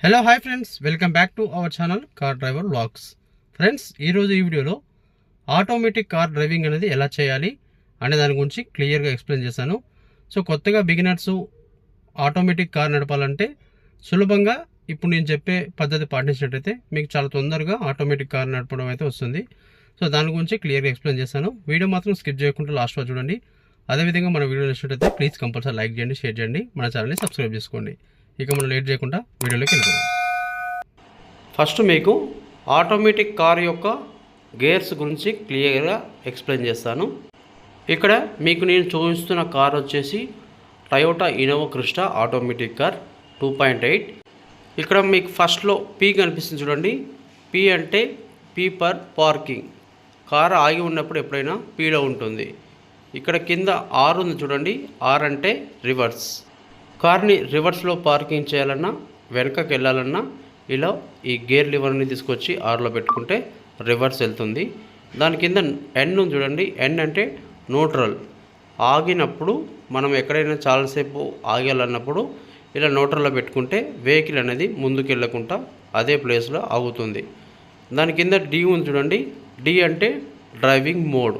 Hello hi friends, welcome back to our channel car driver vlogs. Friends, ఈరోజు ఈ వీడియోలో automatic car driving అనేది ఎలా చేయాలి అనే దాని గురించి క్లియర్గా ఎక్స్ప్లెయిన్ చేశాను. సో కొత్తగా బిగినర్స్ ఆటోమేటిక్ కార్ నడపాలంటే సులభంగా ఇప్పుడు నేను చెప్పే పద్ధతి పాటించినట్టయితే మీకు చాలా తొందరగా ఆటోమేటిక్ కార్ నడపడం అయితే వస్తుంది. సో దాని గురించి క్లియర్గా ఎక్స్ప్లెయిన్ చేశాను. వీడియో మాత్రం స్కిప్ చేయకుండా లాస్ట్ వరకు చూడండి. అదేవిధంగా మన వీడియో నచ్చినట్టయితే ప్లీజ్ కంపల్సరీ లైక్ చేయండి, షేర్ చేయండి, మన ఛానల్ని సబ్స్క్రైబ్ చేసుకోండి. ఇక మనం లేట్ చేయకుండా వీడియోలోకి వెళ్ళిపోదాం. ఫస్ట్ మీకు ఆటోమేటిక్ కార్ యొక్క గేర్స్ గురించి క్లియర్గా ఎక్స్ప్లెయిన్ చేస్తాను. ఇక్కడ మీకు నేను చూపిస్తున్న కార్ వచ్చేసి Toyota Innova Crysta automatic car 2.8. ఇక్కడ మీకు ఫస్ట్లో పీ కనిపిస్తుంది చూడండి. పీ అంటే పీ పర్ పార్కింగ్. కార్ ఆగి ఉన్నప్పుడు ఎప్పుడైనా పీలో ఉంటుంది. ఇక్కడ కింద ఆర్ ఉంది చూడండి. ఆర్ అంటే రివర్స్. కార్ని రివర్స్లో పార్కింగ్ చేయాలన్నా వెనకకి వెళ్ళాలన్నా ఇలా ఈ గేర్ లివర్ని తీసుకొచ్చి ఆర్లో పెట్టుకుంటే రివర్స్ వెళ్తుంది. దాని కింద ఎన్ చూడండి. ఎన్ అంటే న్యూట్రల్. ఆగినప్పుడు మనం ఎక్కడైనా చాలాసేపు ఆగాలన్నప్పుడు ఇలా న్యూట్రల్లో పెట్టుకుంటే వెహికల్ అనేది ముందుకు వెళ్ళకుండా అదే ప్లేస్లో ఆగుతుంది. దాని కింద డి ఉంది చూడండి. డి అంటే డ్రైవింగ్ మోడ్.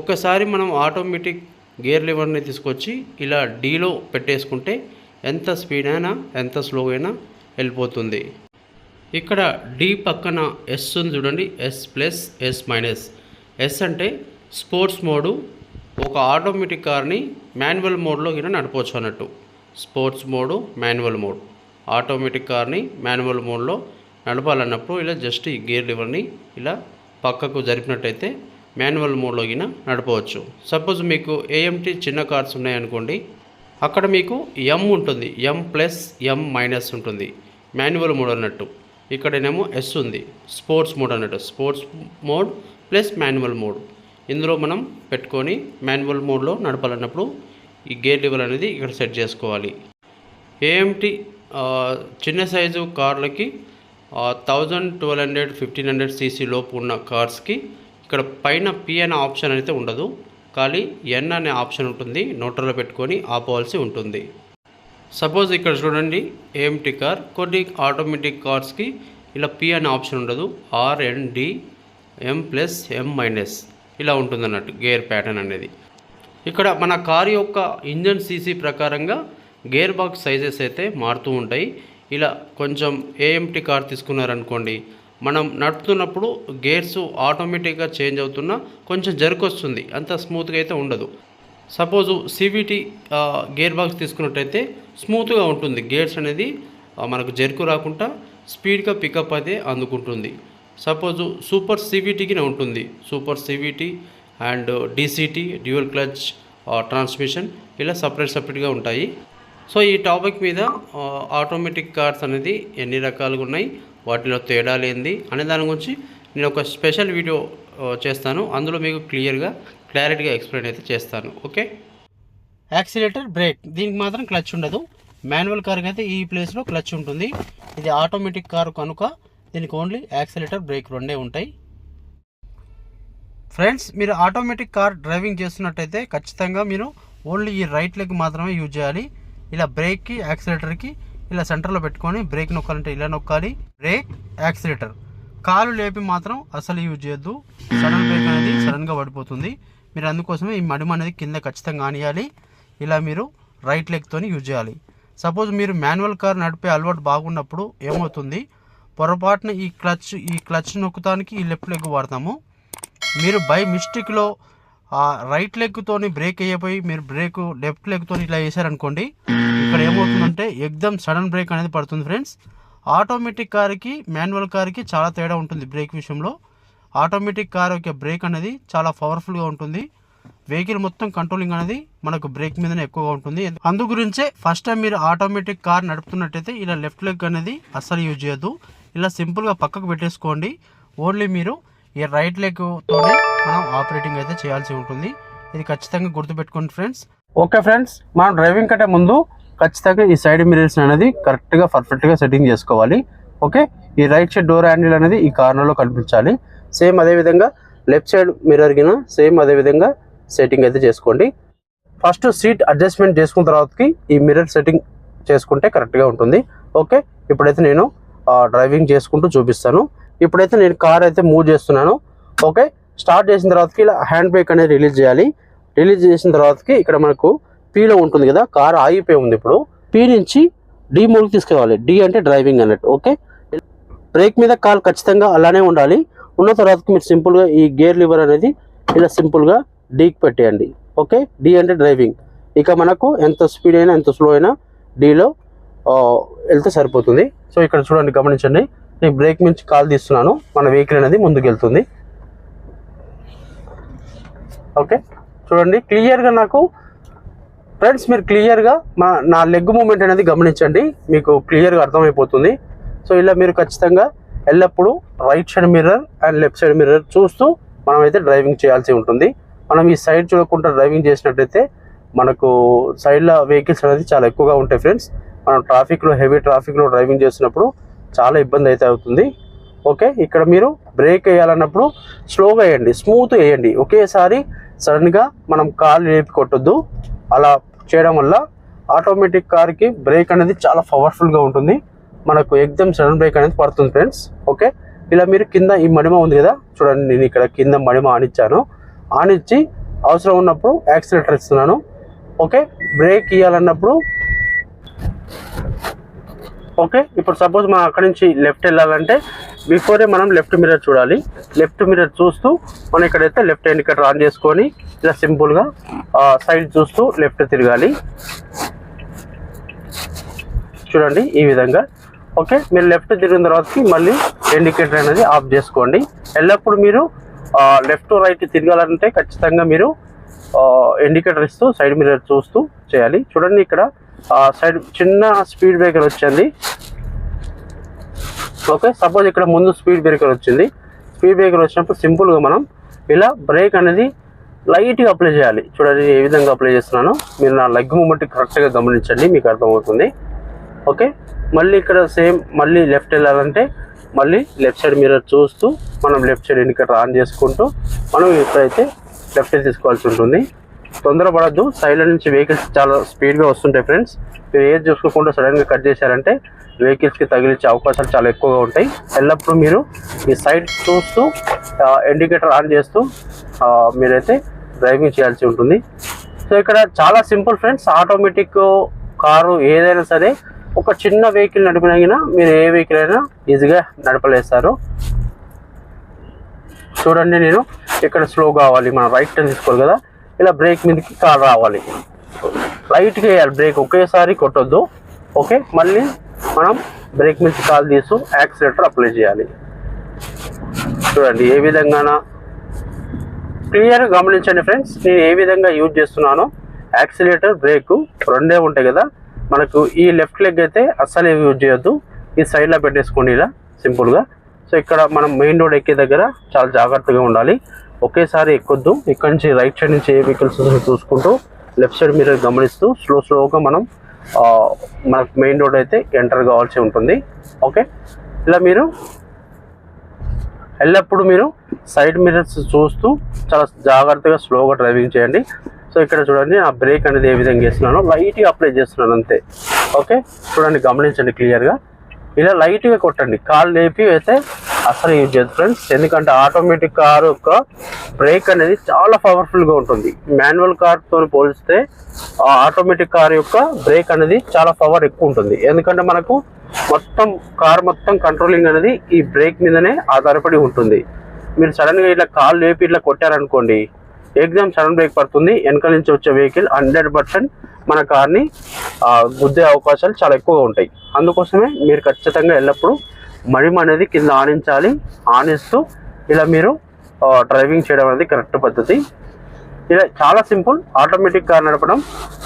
ఒక్కసారి మనం ఆటోమేటిక్ గేర్ లివర్ని తీసుకొచ్చి ఇలా డీలో పెట్టేసుకుంటే ఎంత స్పీడ్ అయినా ఎంత స్లో అయినా వెళ్ళిపోతుంది. ఇక్కడ డి పక్కన ఎస్ ఉంది చూడండి. S plus S minus. S అంటే స్పోర్ట్స్ మోడు. ఒక ఆటోమేటిక్ కార్ని మాన్యువల్ మోడ్లో ఇలా నడపవచ్చు అన్నట్టు. Sports mode, manual mode. Automatic కార్ని మాన్యువల్ మోడ్లో నడపాలన్నప్పుడు ఇలా జస్ట్ ఈ గేర్ లివర్ని ఇలా పక్కకు జరిపినట్టయితే మాన్యువల్ మోడ్లో గిన నడపవచ్చు. సపోజ్ మీకు ఏఎంటీ చిన్న కార్స్ ఉన్నాయనుకోండి, అక్కడ మీకు ఎం ఉంటుంది. ఎం ప్లస్ ఎం మైనస్ ఉంటుంది మాన్యువల్ మోడ్ అన్నట్టు. ఇక్కడనేమో ఎస్ ఉంది, స్పోర్ట్స్ మోడ్ అన్నట్టు. Sports mode plus manual mode ఇందులో మనం పెట్టుకొని మాన్యువల్ మోడ్లో నడపాలన్నప్పుడు ఈ గేర్ లివర్ అనేది ఇక్కడ సెట్ చేసుకోవాలి. ఏఎంటీ చిన్న సైజు కార్లకి 1000, 1200, 1500 cc లోపు ఉన్న కార్స్కి ఇక్కడ పైన పి అనే ఆప్షన్ అయితే ఉండదు. ఖాళీ ఎన్ అనే ఆప్షన్ ఉంటుంది. న్యూట్రల్లో పెట్టుకొని ఆపవలసి ఉంటుంది. సపోజ్ ఇక్కడ చూడండి, ఏఎంటీ కార్. కొన్ని ఆటోమేటిక్ కార్స్కి ఇలా పి అనే ఆప్షన్ ఉండదు. R and D, M plus M minus ఇలా ఉంటుంది అన్నట్టు గేర్ ప్యాటర్న్ అనేది. ఇక్కడ మన కార్ యొక్క ఇంజన్ సీసీ ప్రకారంగా గేర్ బాక్స్ సైజెస్ అయితే మారుతూ ఉంటాయి. ఇలా కొంచెం ఏఎంటీ కార్ తీసుకున్నారనుకోండి, మనం నడుపుతున్నప్పుడు గేర్స్ ఆటోమేటిక్గా చేంజ్ అవుతున్నా కొంచెం జర్క్ వస్తుంది. అంత స్మూత్గా అయితే ఉండదు. సపోజు సివిటీ గేర్ బాక్స్ తీసుకున్నట్టయితే స్మూత్గా ఉంటుంది. గేర్స్ అనేది మనకు జర్కు రాకుండా స్పీడ్గా పికప్ అయితే అందుకుంటుంది. సపోజు సూపర్ సివిటీకి ఉంటుంది. Super CVT and DCT, dual clutch transmission ఇలా సపరేట్గా ఉంటాయి. సో ఈ టాపిక్ మీద ఆటోమేటిక్ కార్స్ అనేది ఎన్ని రకాలుగా ఉన్నాయి, వాటిలో తేడాలు ఏంది అనే దాని గురించి నేను ఒక స్పెషల్ వీడియో చేస్తాను. అందులో మీకు క్లారిటీగా ఎక్స్ప్లెయిన్ అయితే చేస్తాను. ఓకే. యాక్సిలేటర్, బ్రేక్, దీనికి మాత్రం క్లచ్ ఉండదు. మాన్యువల్ కార్కి అయితే ఈ ప్లేస్లో క్లచ్ ఉంటుంది. ఇది ఆటోమేటిక్ కారు కనుక దీనికి ఓన్లీ యాక్సిలేటర్, బ్రేక్ రెండే ఉంటాయి. ఫ్రెండ్స్, మీరు ఆటోమేటిక్ కార్ డ్రైవింగ్ చేస్తున్నట్టయితే ఖచ్చితంగా మీరు ఓన్లీ ఈ రైట్ లెగ్ మాత్రమే యూజ్ చేయాలి. ఇలా బ్రేక్కి, యాక్సిలేటర్కి ఇలా సెంటర్లో పెట్టుకొని బ్రేక్ నొక్కాలంటే ఇలా నొక్కాలి. Break, accelerator. కాలు లేపి మాత్రం అసలు యూజ్ చేయొద్దు. సడన్ బ్రేక్ అనేది సడన్గా పడిపోతుంది. మీరు అందుకోసమే ఈ మడిమ అనేది కింద ఖచ్చితంగా ఆనియాలి. ఇలా మీరు రైట్ లెగ్తోని యూజ్ చేయాలి. సపోజ్ మీరు మాన్యువల్ కార్ నడిపే అలవాటు బాగున్నప్పుడు ఏమవుతుంది, పొరపాటున ఈ క్లచ్ నొక్కుతానికి ఈ లెఫ్ట్ లెగ్ వాడతాము. మీరు బై మిస్టేక్లో రైట్ లెగ్తోని బ్రేక్ అయ్యిపోయి మీరు బ్రేక్ లెఫ్ట్ లెగ్తో ఇలా వేసారనుకోండి, ఇక్కడ ఏమవుతుందంటే ఎక్దమ్ సడన్ బ్రేక్ అనేది పడుతుంది. ఫ్రెండ్స్, ఆటోమేటిక్ కార్కి మాన్యువల్ కార్కి చాలా తేడా ఉంటుంది బ్రేక్ విషయంలో. ఆటోమేటిక్ కార్ యొక్క బ్రేక్ అనేది చాలా పవర్ఫుల్గా ఉంటుంది. వెహికల్ మొత్తం కంట్రోలింగ్ అనేది మనకు బ్రేక్ మీదనే ఎక్కువగా ఉంటుంది. అందు గురించే ఫస్ట్ టైం మీరు ఆటోమేటిక్ కార్ నడుపుతున్నట్టయితే ఇలా లెఫ్ట్ లెగ్ అనేది అస్సలు యూజ్ చేయొద్దు. ఇలా సింపుల్గా పక్కకు పెట్టేసుకోండి. ఓన్లీ మీరు ఈ రైట్ లెగ్తోనే మనం ఆపరేటింగ్ అయితే చేయాల్సి ఉంటుంది. ఇది ఖచ్చితంగా గుర్తుపెట్టుకోండి ఫ్రెండ్స్. ఓకే ఫ్రెండ్స్, మనం డ్రైవింగ్ కంటే ముందు ఖచ్చితంగా ఈ సైడ్ మిర్రర్స్ అనేది కరెక్ట్గా పర్ఫెక్ట్గా సెట్టింగ్ చేసుకోవాలి. ఓకే. ఈ రైట్ సైడ్ డోర్ హ్యాండిల్ అనేది ఈ కార్నర్లో కనిపించాలి. సేమ్ అదేవిధంగా లెఫ్ట్ సైడ్ మిర్రర్ కింద సేమ్ అదేవిధంగా సెట్టింగ్ అయితే చేసుకోండి. ఫస్ట్ సీట్ అడ్జస్ట్మెంట్ చేసుకున్న తర్వాతకి ఈ మిర్రర్ సెట్టింగ్ చేసుకుంటే కరెక్ట్గా ఉంటుంది. ఓకే. ఇప్పుడైతే నేను డ్రైవింగ్ చేసుకుంటూ చూపిస్తాను. ఇప్పుడైతే నేను కార్ అయితే మూవ్ చేస్తున్నాను. ఓకే, స్టార్ట్ చేసిన తర్వాతకి ఇలా హ్యాండ్ బ్రేక్ అనేది రిలీజ్ చేయాలి. రిలీజ్ చేసిన తర్వాతకి ఇక్కడ మనకు పీలో ఉంటుంది కదా, కార్ ఆగిపోయి ఉంది. ఇప్పుడు పీ నుంచి డి మోడ్కి తీసుకురావాలి. డి అంటే డ్రైవింగ్ అన్నట్టు. ఓకే, బ్రేక్ మీద కాల్ ఖచ్చితంగా అలానే ఉండాలి. ఉన్న తర్వాతకి మీరు సింపుల్గా ఈ గేర్ లివర్ అనేది ఇలా సింపుల్గా డీకి పెట్టేయండి. ఓకే, డి అంటే డ్రైవింగ్. ఇక మనకు ఎంత స్పీడ్ అయినా ఎంత స్లో అయినా డీలో వెళ్తే సరిపోతుంది. సో ఇక్కడ చూడండి, గమనించండి, నేను బ్రేక్ నుంచి కాల్ తీస్తున్నాను, మన వెహికల్ అనేది ముందుకు వెళ్తుంది. ఓకే, చూడండి క్లియర్గా నాకు ఫ్రెండ్స్, మీరు క్లియర్గా నా లెగ్ మూమెంట్ అనేది గమనించండి, మీకు క్లియర్గా అర్థమైపోతుంది. సో ఇలా మీరు ఖచ్చితంగా ఎల్లప్పుడూ right side mirror and left side mirror చూస్తూ మనమైతే డ్రైవింగ్ చేయాల్సి ఉంటుంది. మనం ఈ సైడ్ చూడకుండా డ్రైవింగ్ చేసినట్టయితే మనకు సైడ్లో వెహికల్స్ అనేది చాలా ఎక్కువగా ఉంటాయి ఫ్రెండ్స్. మనం ట్రాఫిక్లో హెవీ ట్రాఫిక్లో డ్రైవింగ్ చేసినప్పుడు చాలా ఇబ్బంది అయితే అవుతుంది. ఓకే, ఇక్కడ మీరు బ్రేక్ వేయాలన్నప్పుడు స్లోగా వేయండి, స్మూత్ వేయండి. ఒకేసారి సడన్గా మనం కాలు లేపి కొట్టొద్దు. అలా చేయడం వల్ల ఆటోమేటిక్ కార్కి బ్రేక్ అనేది చాలా పవర్ఫుల్గా ఉంటుంది. మనకు ఎగ్జామ్ సడన్ బ్రేక్ అనేది పడుతుంది ఫ్రెండ్స్. ఓకే, ఇలా మీరు కింద ఈ మడిమ ఉంది కదా, చూడండి నేను ఇక్కడ కింద మడిమ ఆనిచ్చాను. ఆనిచ్చి అవసరం ఉన్నప్పుడు యాక్సిలేటర్ ఇస్తున్నాను. ఓకే, బ్రేక్ ఇవ్వాలన్నప్పుడు ఓకే, ఇప్పుడు సపోజ్ మనం అక్కడి నుంచి లెఫ్ట్ వెళ్ళాలంటే బిఫోరే మనం లెఫ్ట్ మిర్రర్ చూడాలి. లెఫ్ట్ మిర్రర్ చూస్తూ మనం ఇక్కడైతే లెఫ్ట్ ఇండికేటర్ ఆన్ చేసుకొని ఇలా సింపుల్గా సైడ్ చూస్తూ లెఫ్ట్ తిరగాలి. చూడండి ఈ విధంగా. ఓకే, మీరు లెఫ్ట్ తిరిగిన తర్వాతకి మళ్ళీ ఇండికేటర్ అనేది ఆఫ్ చేసుకోండి. ఎల్లప్పుడు మీరు లెఫ్ట్ రైట్ తిరగాలంటే ఖచ్చితంగా మీరు ఇండికేటర్ ఇస్తూ సైడ్ మిర్రర్ చూస్తూ చేయాలి. చూడండి ఇక్కడ సైడ్ చిన్న స్పీడ్ బ్రేకర్ వచ్చింది. ఓకే, సపోజ్ ఇక్కడ ముందు స్పీడ్ బ్రేకర్ వచ్చింది. స్పీడ్ బ్రేకర్ వచ్చినప్పుడు సింపుల్గా మనం ఇలా బ్రేక్ అనేది లైట్గా అప్లై చేయాలి. చూడండి ఏ విధంగా అప్లై చేస్తున్నాను, మీరు నా లెగ్ మూమెంట్ కరెక్ట్గా గమనించండి, మీకు అర్థమవుతుంది. ఓకే, మళ్ళీ ఇక్కడ సేమ్ మళ్ళీ లెఫ్ట్ వెళ్ళాలంటే మళ్ళీ లెఫ్ట్ సైడ్ మిర్రర్ చూస్తూ మనం లెఫ్ట్ సైడ్ ఇండికేటర్ ఆన్ చేసుకుంటూ మనం ఇప్పుడైతే లెఫ్ట్ సైడ్ తీసుకోవాల్సి ఉంటుంది. తొందరపడద్దు, సైడ్ల నుంచి వెహికల్స్ చాలా స్పీడ్గా వస్తుంటాయి ఫ్రెండ్స్. మీరు ఏది చూసుకోకుండా సడన్గా కట్ చేశారంటే వెహికల్స్కి తగిలించే అవకాశాలు చాలా ఎక్కువగా ఉంటాయి. ఎల్లప్పుడూ మీరు ఈ సైడ్ చూస్తూ ఇండికేటర్ ఆన్ చేస్తూ మీరైతే డ్రైవింగ్ చేయాల్సి ఉంటుంది. సో ఇక్కడ చాలా సింపుల్ ఫ్రెండ్స్. ఆటోమేటిక్ కారు ఏదైనా సరే ఒక చిన్న వెహికల్ నడిపినా మీరు ఏ వెహికల్ అయినా ఈజీగా నడపలేస్తారు. చూడండి నేను ఇక్కడ స్లో కావాలి, మనం రైట్ టర్న్ తీసుకోవాలి కదా, ఇలా బ్రేక్ మీదకి కార్ రావాలి, లైట్గా వేయాలి బ్రేక్, ఒకేసారి కొట్టొద్దు. ఓకే, మళ్ళీ మనం బ్రేక్ మీద కాల్ తీస్తూ యాక్సిలేటర్ అప్లై చేయాలి. చూడండి ఏ విధంగా క్లియర్గా గమనించండి ఫ్రెండ్స్, నేను ఏ విధంగా యూజ్ చేస్తున్నానో. యాక్సిలేటర్ బ్రేక్ రెండే ఉంటాయి కదా మనకు. ఈ లెఫ్ట్ లెగ్ అయితే అస్సలు యూజ్ చేయొద్దు, ఈ సైడ్లో పెట్టేసుకోండి ఇలా సింపుల్గా. సో ఇక్కడ మనం మెయిన్ రోడ్ ఎక్కే దగ్గర చాలా జాగ్రత్తగా ఉండాలి, ఒకేసారి ఎక్కొద్దు. ఇక్కడ నుంచి రైట్ సైడ్ నుంచి ఏ వెహికల్స్ చూసుకుంటూ లెఫ్ట్ సైడ్ మిర్రర్ గమనిస్తూ స్లోగా మనం మనకు మెయిన్ రోడ్ అయితే ఎంటర్ కావాల్సి ఉంటుంది. ఓకే, ఇలా మీరు ఎల్లప్పుడూ మీరు సైడ్ మిర్రర్స్ చూస్తూ చాలా జాగ్రత్తగా స్లోగా డ్రైవింగ్ చేయండి. సో ఇక్కడ చూడండి నా బ్రేక్ అనేది ఏ విధంగా చేస్తున్నానో లైట్గా అప్లై చేస్తున్నాను అంతే. ఓకే, చూడండి గమనించండి క్లియర్గా, ఇలా లైట్గా కొట్టండి, కాలు లేపి అయితే అసలు యూజ్ చేయదు ఫ్రెండ్స్. ఎందుకంటే ఆటోమేటిక్ కారు యొక్క బ్రేక్ అనేది చాలా పవర్ఫుల్గా ఉంటుంది. మాన్యువల్ కార్తో పోలిస్తే ఆటోమేటిక్ కార్ యొక్క బ్రేక్ అనేది చాలా పవర్ ఎక్కువ ఉంటుంది. ఎందుకంటే మనకు మొత్తం కార్ మొత్తం కంట్రోలింగ్ అనేది ఈ బ్రేక్ మీదనే ఆధారపడి ఉంటుంది. మీరు సడన్గా ఇట్లా కాలు లేపి ఇట్లా కొట్టారనుకోండి, ఎగ్జామ్ సడన్ బ్రేక్ పడుతుంది, వెనక నుంచి వచ్చే వెహికల్ 100% మన కార్ని గుద్దే అవకాశాలు చాలా ఎక్కువగా ఉంటాయి. అందుకోసమే మీరు ఖచ్చితంగా ఎల్లప్పుడూ మడిమ అనేది కింద ఆనించాలి. ఆనిస్తూ ఇలా మీరు డ్రైవింగ్ చేయడం అనేది కరెక్ట్ పద్ధతి. ఇలా చాలా సింపుల్. ఆటోమేటిక్ కార్ నడపడం,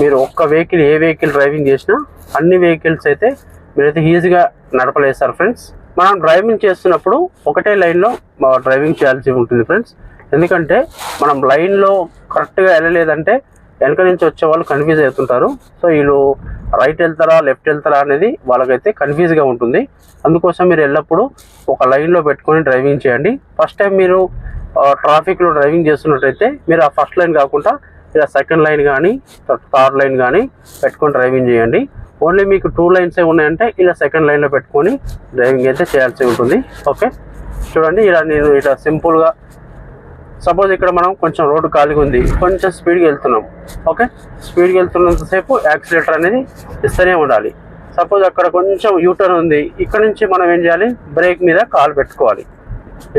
మీరు ఒక్క వెహికల్ ఏ వెహికల్ డ్రైవింగ్ చేసినా అన్ని వెహికల్స్ అయితే మీరైతే ఈజీగా నడపలేస్తారు ఫ్రెండ్స్. మనం డ్రైవింగ్ చేస్తున్నప్పుడు ఒకటే లైన్లో డ్రైవింగ్ చేయాల్సి ఉంటుంది ఫ్రెండ్స్. ఎందుకంటే మనం లైన్లో కరెక్ట్గా వెళ్ళలేదంటే వెనక నుంచి వచ్చే వాళ్ళు కన్ఫ్యూజ్ అవుతుంటారు. సో వీళ్ళు రైట్ వెళ్తారా లెఫ్ట్ వెళ్తారా అనేది వాళ్ళకైతే కన్ఫ్యూజ్గా ఉంటుంది. అందుకోసం మీరు ఎల్లప్పుడూ ఒక లైన్లో పెట్టుకొని డ్రైవింగ్ చేయండి. ఫస్ట్ టైం మీరు ట్రాఫిక్లో డ్రైవింగ్ చేస్తున్నట్టయితే మీరు ఆ ఫస్ట్ లైన్ కాకుండా ఇలా సెకండ్ లైన్ కానీ థర్డ్ లైన్ కానీ పెట్టుకొని డ్రైవింగ్ చేయండి. ఓన్లీ మీకు 2 లైన్సే ఉన్నాయంటే ఇలా సెకండ్ లైన్లో పెట్టుకొని డ్రైవింగ్ అయితే చేయాల్సి ఉంటుంది. ఓకే, చూడండి ఇలా నేను ఇలా సింపుల్గా, సపోజ్ ఇక్కడ మనం కొంచెం రోడ్డు ఖాళీగా ఉంది, కొంచెం స్పీడ్గా వెళ్తున్నాం. ఓకే, స్పీడ్గా వెళ్తున్నంతసేపు యాక్సిలేటర్ అనేది ఇస్తూనే ఉండాలి. సపోజ్ అక్కడ కొంచెం యూటర్న్ ఉంది, ఇక్కడ నుంచి మనం ఏం చేయాలి, బ్రేక్ మీద కాలు పెట్టుకోవాలి.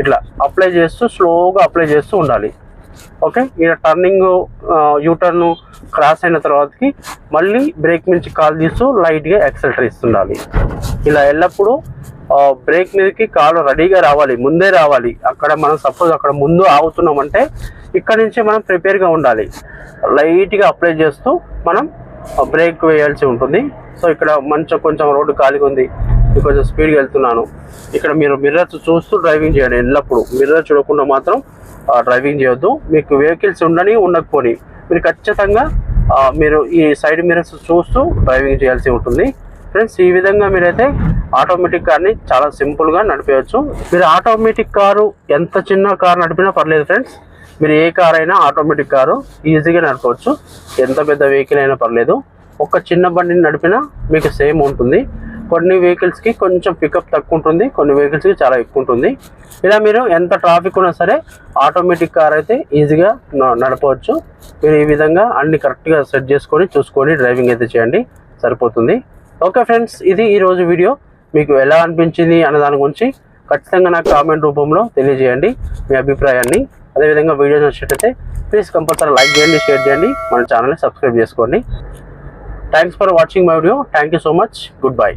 ఇట్లా అప్లై చేస్తూ స్లోగా అప్లై చేస్తూ ఉండాలి. ఓకే, ఇలా టర్నింగ్ యూటర్న్ క్రాస్ అయిన తర్వాతకి మళ్ళీ బ్రేక్ నుంచి కాలు తీస్తూ లైట్గా యాక్సిలేటర్ ఇస్తుండాలి. ఇలా ఎల్లప్పుడూ బ్రేక్ మీదకి కాలు రెడీగా రావాలి, ముందే రావాలి. అక్కడ మనం సపోజ్ అక్కడ ముందు ఆగుతున్నామంటే ఇక్కడ నుంచి మనం ప్రిపేర్గా ఉండాలి. లైట్గా అప్లై చేస్తూ మనం బ్రేక్ వేయాల్సి ఉంటుంది. సో ఇక్కడ కొంచెం రోడ్డు ఖాళీగా ఉంది, కొంచెం స్పీడ్గా వెళ్తున్నాను. ఇక్కడ మీరు మిర్రర్స్ చూస్తూ డ్రైవింగ్ చేయండి. ఎల్లప్పుడూ మిర్రర్ చూడకుండా మాత్రం డ్రైవింగ్ చేయొద్దు. మీకు వెహికల్స్ ఉండకపోని మీరు ఖచ్చితంగా మీరు ఈ సైడ్ మిర్రర్స్ చూస్తూ డ్రైవింగ్ చేయాల్సి ఉంటుంది. ఫ్రెండ్స్, ఈ విధంగా మీరైతే ఆటోమేటిక్ కార్ని చాలా సింపుల్గా నడిపేయచ్చు. మీరు ఆటోమేటిక్ కారు ఎంత చిన్న కారు నడిపినా పర్లేదు ఫ్రెండ్స్. మీరు ఏ కార్ అయినా ఆటోమేటిక్ కారు ఈజీగా నడపవచ్చు, ఎంత పెద్ద వెహికల్ అయినా పర్లేదు. ఒక చిన్న బండిని నడిపినా మీకు సేమ్ ఉంటుంది. కొన్ని వెహికల్స్కి కొంచెం పికప్ తక్కువ ఉంటుంది, కొన్ని వెహికల్స్కి చాలా ఎక్కువ ఉంటుంది. ఇలా మీరు ఎంత ట్రాఫిక్ ఉన్నా సరే ఆటోమేటిక్ కార్ అయితే ఈజీగా నడపవచ్చు. మీరు ఈ విధంగా అన్ని కరెక్ట్గా సెట్ చేసుకొని చూసుకొని డ్రైవింగ్ అయితే చేయండి, సరిపోతుంది. ఓకే ఫ్రెండ్స్, ఇది ఈరోజు వీడియో. మీకు ఎలా అనిపించింది అన్న దాని గురించి ఖచ్చితంగా నాకు కామెంట్ రూపంలో తెలియజేయండి మీ అభిప్రాయాన్ని. అదేవిధంగా వీడియో నచ్చినట్లయితే ప్లీజ్ కంపల్సరీ లైక్ చేయండి, షేర్ చేయండి, మన ఛానల్ని సబ్స్క్రైబ్ చేసుకోండి. Thanks for watching my video. Thank you so much. Good bye.